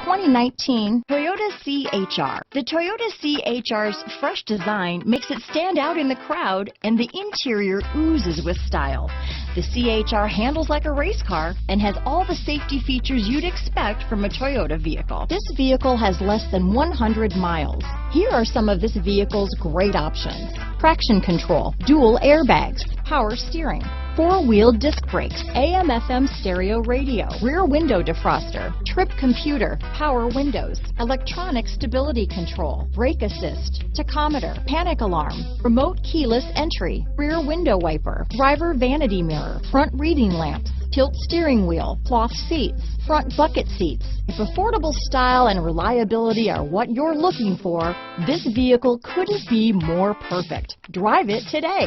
2019 Toyota CHR. The Toyota CHR's fresh design makes it stand out in the crowd, and the interior oozes with style. The CHR handles like a race car and has all the safety features you'd expect from a Toyota vehicle. This vehicle has less than 100 miles. Here are some of this vehicle's great options: traction control, dual airbags, power steering, four-wheel disc brakes, AM/FM stereo radio, rear window defroster, trip computer, power windows, electronic stability control, brake assist, tachometer, panic alarm, remote keyless entry, rear window wiper, driver vanity mirror, front reading lamps, tilt steering wheel, cloth seats, front bucket seats. If affordable style and reliability are what you're looking for, this vehicle couldn't be more perfect. Drive it today.